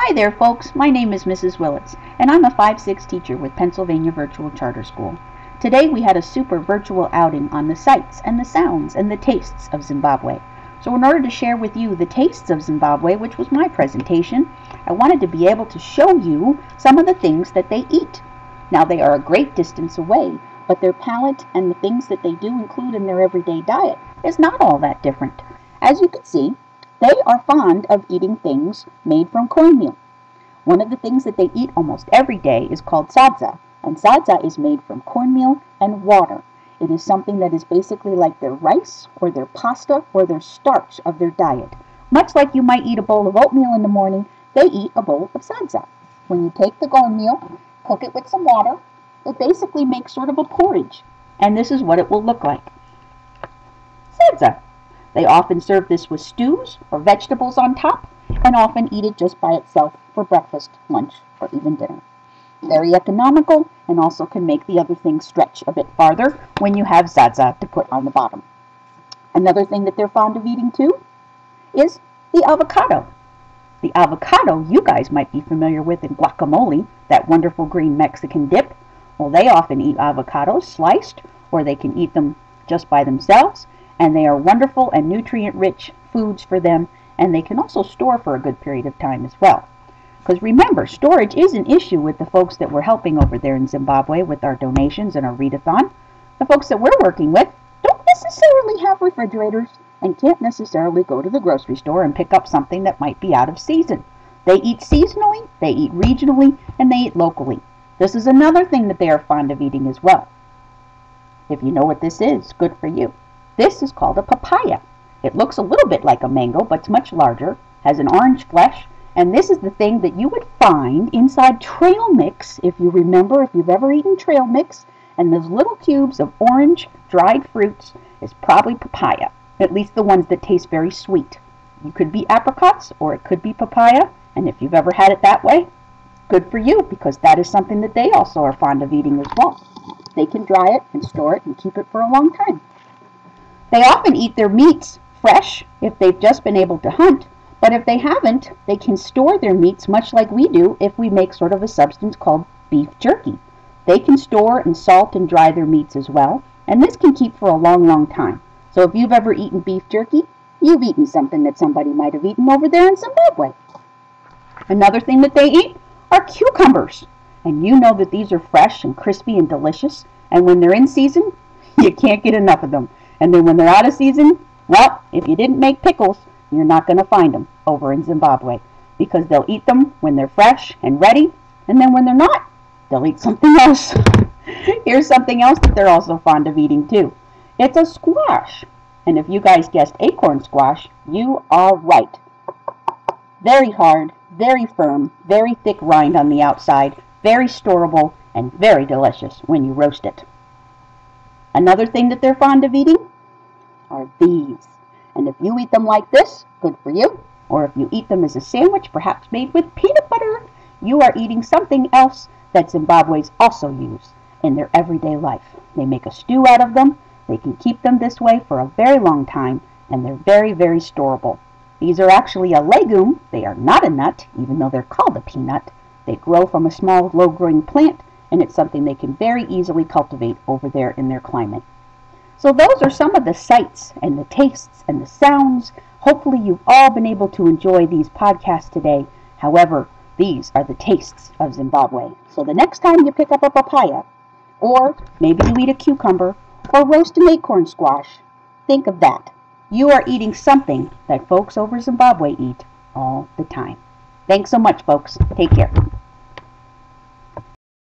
Hi there folks, my name is Mrs. Willits, and I'm a 5-6 teacher with Pennsylvania Virtual Charter School. Today we had a super virtual outing on the sights and the sounds and the tastes of Zimbabwe. So in order to share with you the tastes of Zimbabwe, which was my presentation, I wanted to be able to show you some of the things that they eat. Now they are a great distance away, but their palate and the things that they do include in their everyday diet is not all that different. As you can see, they are fond of eating things made from cornmeal. One of the things that they eat almost every day is called sadza, and sadza is made from cornmeal and water. It is something that is basically like their rice or their pasta or their starch of their diet. Much like you might eat a bowl of oatmeal in the morning, they eat a bowl of sadza. When you take the cornmeal, cook it with some water, it basically makes sort of a porridge, and this is what it will look like. Sadza. They often serve this with stews or vegetables on top, and often eat it just by itself for breakfast, lunch, or even dinner. Very economical, and also can make the other things stretch a bit farther when you have sadza to put on the bottom. Another thing that they're fond of eating too is the avocado. The avocado you guys might be familiar with in guacamole, that wonderful green Mexican dip. Well, they often eat avocados sliced, or they can eat them just by themselves, and they are wonderful and nutrient-rich foods for them, and they can also store for a good period of time as well. Because remember, storage is an issue with the folks that we're helping over there in Zimbabwe with our donations and our readathon. The folks that we're working with don't necessarily have refrigerators and can't necessarily go to the grocery store and pick up something that might be out of season. They eat seasonally, they eat regionally, and they eat locally. This is another thing that they are fond of eating as well. If you know what this is, good for you. This is called a papaya. It looks a little bit like a mango, but it's much larger, has an orange flesh, and this is the thing that you would find inside trail mix, if you remember, if you've ever eaten trail mix, and those little cubes of orange dried fruits is probably papaya, at least the ones that taste very sweet. You could be apricots, or it could be papaya, and if you've ever had it that way, good for you, because that is something that they also are fond of eating as well. They can dry it and store it and keep it for a long time. They often eat their meats fresh if they've just been able to hunt, but if they haven't, they can store their meats much like we do if we make sort of a substance called beef jerky. They can store and salt and dry their meats as well, and this can keep for a long, long time. So if you've ever eaten beef jerky, you've eaten something that somebody might have eaten over there in Zimbabwe. Another thing that they eat are cucumbers, and you know that these are fresh and crispy and delicious, and when they're in season, you can't get enough of them. And then when they're out of season, well, if you didn't make pickles, you're not going to find them over in Zimbabwe, because they'll eat them when they're fresh and ready, and then when they're not, they'll eat something else. Here's something else that they're also fond of eating too. It's a squash. And if you guys guessed acorn squash, you are right. Very hard, very firm, very thick rind on the outside, very storable, and very delicious when you roast it. Another thing that they're fond of eating are these. And if you eat them like this, good for you. Or if you eat them as a sandwich, perhaps made with peanut butter, you are eating something else that Zimbabweans also use in their everyday life. They make a stew out of them. They can keep them this way for a very long time, and they're very, very storable. These are actually a legume. They are not a nut, even though they're called a peanut. They grow from a small, low-growing plant, and it's something they can very easily cultivate over there in their climate. So those are some of the sights and the tastes and the sounds. Hopefully you've all been able to enjoy these podcasts today. However, these are the tastes of Zimbabwe. So the next time you pick up a papaya, or maybe you eat a cucumber, or roast an acorn squash, think of that. You are eating something that folks over Zimbabwe eat all the time. Thanks so much, folks. Take care.